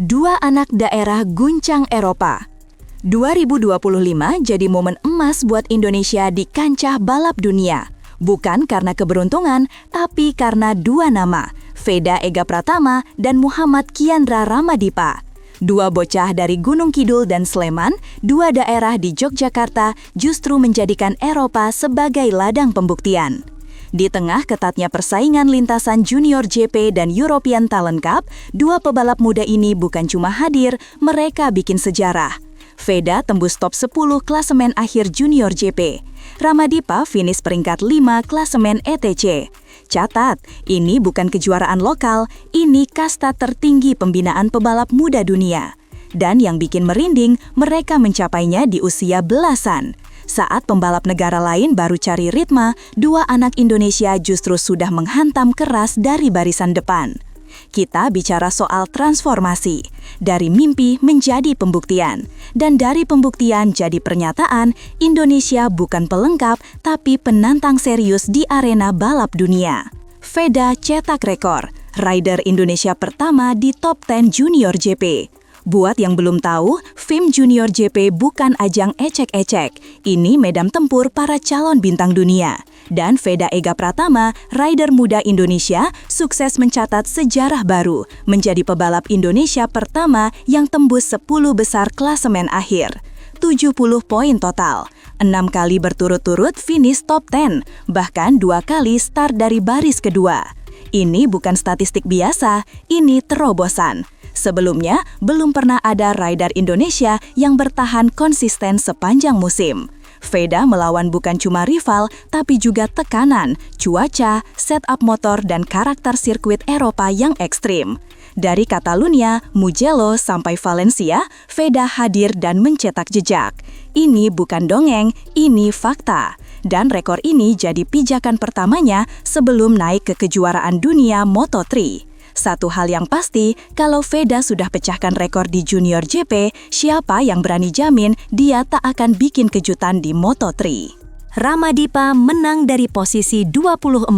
Dua anak daerah guncang Eropa. 2025 jadi momen emas buat Indonesia di kancah balap dunia. Bukan karena keberuntungan, tapi karena dua nama, Veda Ega Pratama dan Muhammad Kiandra Ramadipa. Dua bocah dari Gunung Kidul dan Sleman, dua daerah di Yogyakarta justru menjadikan Eropa sebagai ladang pembuktian. Di tengah ketatnya persaingan lintasan Junior GP dan European Talent Cup, dua pebalap muda ini bukan cuma hadir, mereka bikin sejarah. Veda tembus top 10 klasemen akhir Junior GP. Ramadipa finish peringkat 5 klasemen ETC. Catat, ini bukan kejuaraan lokal, ini kasta tertinggi pembinaan pebalap muda dunia. Dan yang bikin merinding, mereka mencapainya di usia belasan. Saat pembalap negara lain baru cari ritme, dua anak Indonesia justru sudah menghantam keras dari barisan depan. Kita bicara soal transformasi, dari mimpi menjadi pembuktian. Dan dari pembuktian jadi pernyataan, Indonesia bukan pelengkap, tapi penantang serius di arena balap dunia. Veda cetak rekor, rider Indonesia pertama di top 10 Junior GP. Buat yang belum tahu, FIM Junior GP bukan ajang ecek-ecek. Ini medan tempur para calon bintang dunia. Dan Veda Ega Pratama, rider muda Indonesia, sukses mencatat sejarah baru, menjadi pebalap Indonesia pertama yang tembus 10 besar klasemen akhir. 70 poin total, 6 kali berturut-turut finish top 10, bahkan 2 kali start dari baris kedua. Ini bukan statistik biasa, ini terobosan. Sebelumnya, belum pernah ada rider Indonesia yang bertahan konsisten sepanjang musim. Veda melawan bukan cuma rival, tapi juga tekanan, cuaca, setup motor, dan karakter sirkuit Eropa yang ekstrim. Dari Catalunya, Mugello, sampai Valencia, Veda hadir dan mencetak jejak. Ini bukan dongeng, ini fakta. Dan rekor ini jadi pijakan pertamanya sebelum naik ke kejuaraan dunia Moto3. Satu hal yang pasti, kalau Veda sudah pecahkan rekor di Junior GP, siapa yang berani jamin dia tak akan bikin kejutan di Moto3? Ramadipa menang dari posisi 24.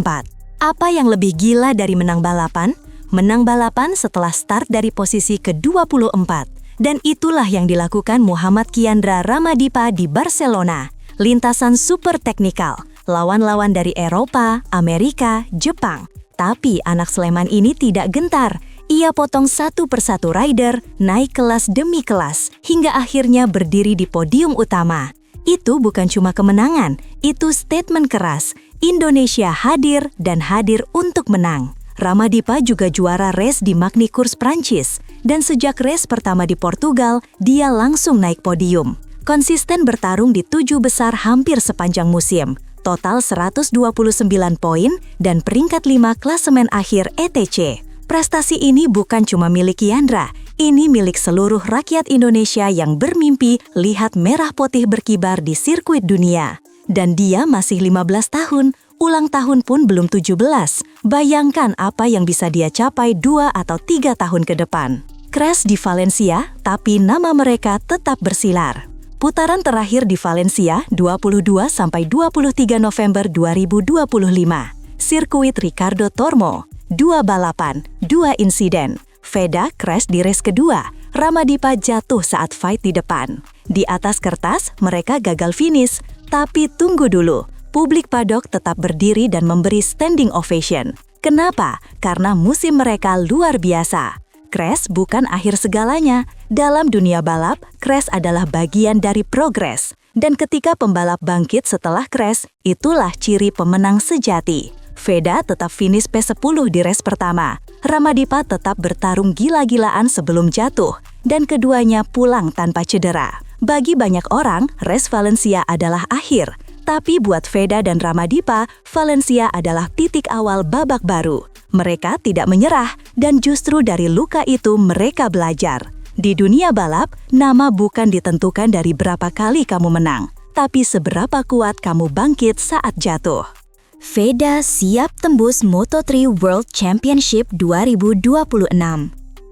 Apa yang lebih gila dari menang balapan? Menang balapan setelah start dari posisi ke-24. Dan itulah yang dilakukan Muhammad Kiandra Ramadipa di Barcelona. Lintasan super teknikal, lawan-lawan dari Eropa, Amerika, Jepang. Tapi anak Sleman ini tidak gentar. Ia potong satu persatu rider, naik kelas demi kelas, hingga akhirnya berdiri di podium utama. Itu bukan cuma kemenangan, itu statement keras. Indonesia hadir dan hadir untuk menang. Ramadipa juga juara race di Magny Cours Prancis. Dan sejak race pertama di Portugal, dia langsung naik podium. Konsisten bertarung di 7 besar hampir sepanjang musim. Total 129 poin dan peringkat 5 klasemen akhir ETC. Prestasi ini bukan cuma milik Kiandra, ini milik seluruh rakyat Indonesia yang bermimpi lihat merah putih berkibar di sirkuit dunia. Dan dia masih 15 tahun, ulang tahun pun belum 17. Bayangkan apa yang bisa dia capai 2 atau 3 tahun ke depan. Crash di Valencia, tapi nama mereka tetap bersilar. Putaran terakhir di Valencia 22–23 November 2025. Sirkuit Ricardo Tormo. 2 balapan, 2 insiden. Veda crash di race kedua. Ramadipa jatuh saat fight di depan. Di atas kertas, mereka gagal finish. Tapi tunggu dulu. Publik paddock tetap berdiri dan memberi standing ovation. Kenapa? Karena musim mereka luar biasa. Crash bukan akhir segalanya. Dalam dunia balap, crash adalah bagian dari progres. Dan ketika pembalap bangkit setelah crash, itulah ciri pemenang sejati. Veda tetap finish P10 di race pertama. Ramadipa tetap bertarung gila-gilaan sebelum jatuh. Dan keduanya pulang tanpa cedera. Bagi banyak orang, race Valencia adalah akhir. Tapi buat Veda dan Ramadipa, Valencia adalah titik awal babak baru. Mereka tidak menyerah, dan justru dari luka itu mereka belajar. Di dunia balap, nama bukan ditentukan dari berapa kali kamu menang, tapi seberapa kuat kamu bangkit saat jatuh. Veda siap tembus Moto3 World Championship 2026.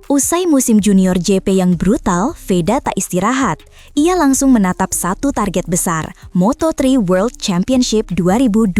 Usai musim Junior GP yang brutal, Veda tak istirahat. Ia langsung menatap satu target besar, Moto3 World Championship 2026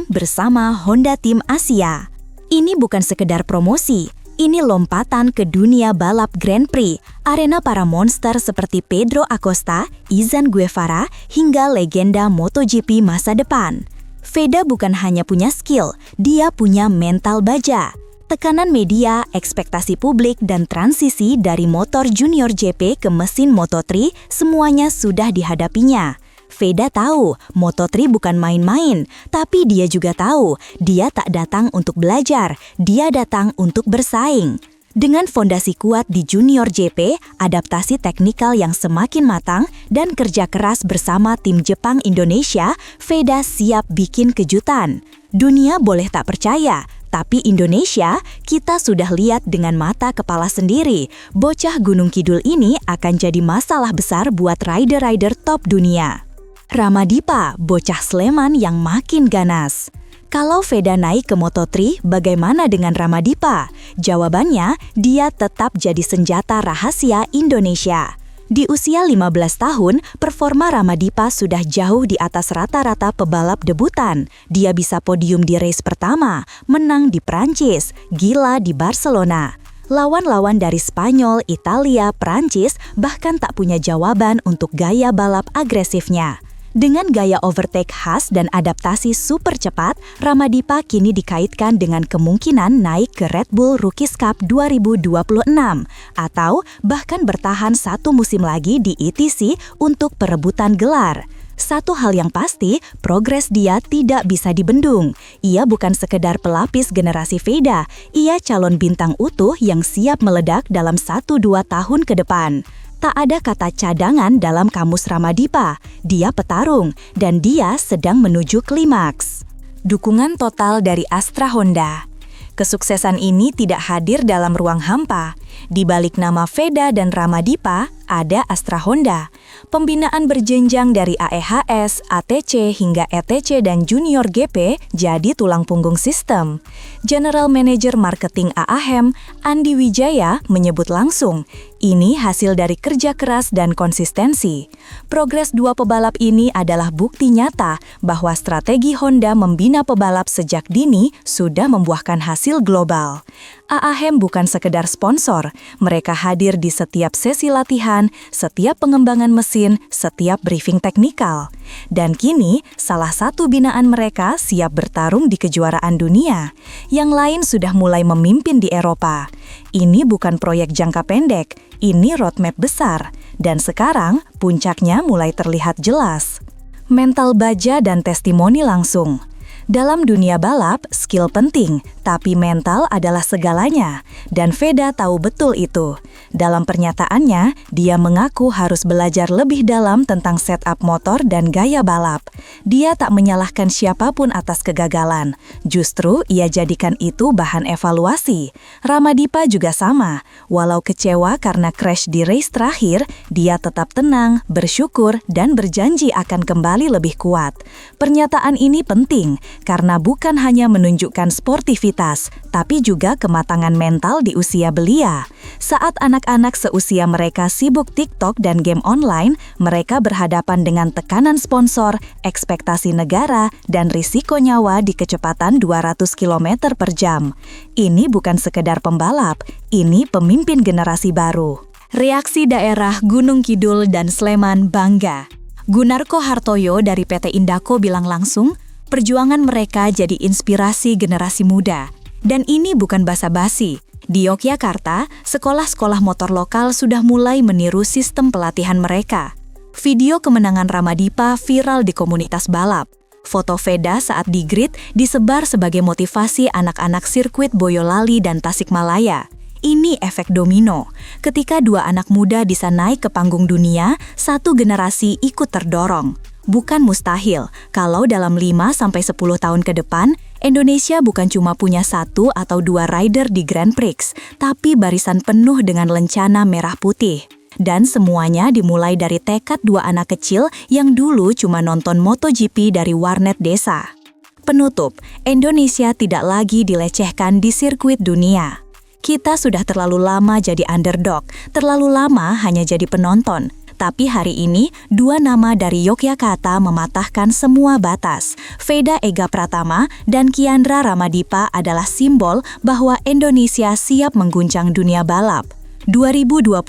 bersama Honda Team Asia. Ini bukan sekedar promosi, Ini lompatan ke dunia balap Grand Prix, arena para monster seperti Pedro Acosta, Izan Guevara, hingga legenda MotoGP masa depan. Veda bukan hanya punya skill, dia punya mental baja. Tekanan media, ekspektasi publik, dan transisi dari motor Junior GP ke mesin Moto3 semuanya sudah dihadapinya. Veda tahu Moto3 bukan main-main, tapi dia juga tahu dia tak datang untuk belajar, dia datang untuk bersaing. Dengan fondasi kuat di Junior GP, adaptasi teknikal yang semakin matang, dan kerja keras bersama tim Jepang Indonesia, Veda siap bikin kejutan. Dunia boleh tak percaya, tapi Indonesia, kita sudah lihat dengan mata kepala sendiri. Bocah Gunung Kidul ini akan jadi masalah besar buat rider-rider top dunia. Ramadipa, bocah Sleman yang makin ganas. Kalau Veda naik ke Moto3, bagaimana dengan Ramadipa? Jawabannya, dia tetap jadi senjata rahasia Indonesia. Di usia 15 tahun, performa Ramadipa sudah jauh di atas rata-rata pebalap debutan. Dia bisa podium di race pertama, menang di Prancis, gila di Barcelona. Lawan-lawan dari Spanyol, Italia, Prancis bahkan tak punya jawaban untuk gaya balap agresifnya. Dengan gaya overtake khas dan adaptasi super cepat, Ramadipa kini dikaitkan dengan kemungkinan naik ke Red Bull Rookies Cup 2026 atau bahkan bertahan satu musim lagi di ETC untuk perebutan gelar. Satu hal yang pasti, progres dia tidak bisa dibendung. Ia bukan sekedar pelapis generasi Veda, ia calon bintang utuh yang siap meledak dalam 1-2 tahun ke depan. Tak ada kata cadangan dalam kamus Ramadipa. Dia petarung, dan dia sedang menuju klimaks. Dukungan total dari Astra Honda. Kesuksesan ini tidak hadir dalam ruang hampa. Di balik nama Veda dan Ramadipa, ada Astra Honda. Pembinaan berjenjang dari AEHS, ATC hingga ETC dan Junior GP jadi tulang punggung sistem. General Manager Marketing AAHEM, Andi Wijaya, menyebut langsung, ini hasil dari kerja keras dan konsistensi. Progres dua pebalap ini adalah bukti nyata bahwa strategi Honda membina pebalap sejak dini sudah membuahkan hasil global. AAHEM bukan sekedar sponsor, mereka hadir di setiap sesi latihan, setiap pengembangan mesin, setiap briefing teknikal. Dan kini, salah satu binaan mereka siap bertarung di kejuaraan dunia. Yang lain sudah mulai memimpin di Eropa. Ini bukan proyek jangka pendek, ini roadmap besar. Dan sekarang, puncaknya mulai terlihat jelas. Mental baja dan testimoni langsung. Dalam dunia balap, skill penting, tapi mental adalah segalanya. Dan Veda tahu betul itu. Dalam pernyataannya, dia mengaku harus belajar lebih dalam tentang setup motor dan gaya balap. Dia tak menyalahkan siapapun atas kegagalan. Justru, ia jadikan itu bahan evaluasi. Ramadipa juga sama. Walau kecewa karena crash di race terakhir, dia tetap tenang, bersyukur, dan berjanji akan kembali lebih kuat. Pernyataan ini penting, karena bukan hanya menunjukkan sportivitas, tapi juga kematangan mental di usia belia. Saat anak-anak seusia mereka sibuk TikTok dan game online, mereka berhadapan dengan tekanan sponsor, ekspektasi negara, dan risiko nyawa di kecepatan 200 km per jam. Ini bukan sekedar pembalap, ini pemimpin generasi baru. Reaksi daerah Gunung Kidul dan Sleman bangga. Gunarko Hartoyo dari PT Indako bilang langsung, perjuangan mereka jadi inspirasi generasi muda. Dan ini bukan basa-basi. Di Yogyakarta, sekolah-sekolah motor lokal sudah mulai meniru sistem pelatihan mereka. Video kemenangan Ramadipa viral di komunitas balap. Foto Veda saat di grid disebar sebagai motivasi anak-anak sirkuit Boyolali dan Tasikmalaya. Ini efek domino. Ketika dua anak muda bisa naik ke panggung dunia, satu generasi ikut terdorong. Bukan mustahil, kalau dalam 5-10 tahun ke depan, Indonesia bukan cuma punya 1 atau 2 rider di Grand Prix, tapi barisan penuh dengan lencana merah putih. Dan semuanya dimulai dari tekad 2 anak kecil yang dulu cuma nonton MotoGP dari warnet desa. Penutup, Indonesia tidak lagi dilecehkan di sirkuit dunia. Kita sudah terlalu lama jadi underdog, terlalu lama hanya jadi penonton. Tapi hari ini, dua nama dari Yogyakarta mematahkan semua batas. Veda Ega Pratama dan Kiandra Ramadipa adalah simbol bahwa Indonesia siap mengguncang dunia balap. 2025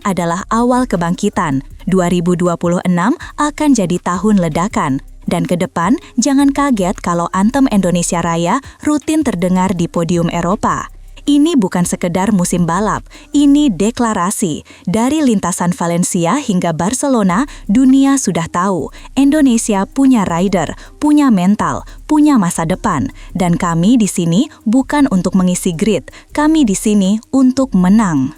adalah awal kebangkitan. 2026 akan jadi tahun ledakan. Dan ke depan, jangan kaget kalau anthem Indonesia Raya rutin terdengar di podium Eropa. Ini bukan sekedar musim balap, ini deklarasi. Dari lintasan Valencia hingga Barcelona, dunia sudah tahu Indonesia punya rider, punya mental, punya masa depan. Dan kami di sini bukan untuk mengisi grid, kami di sini untuk menang.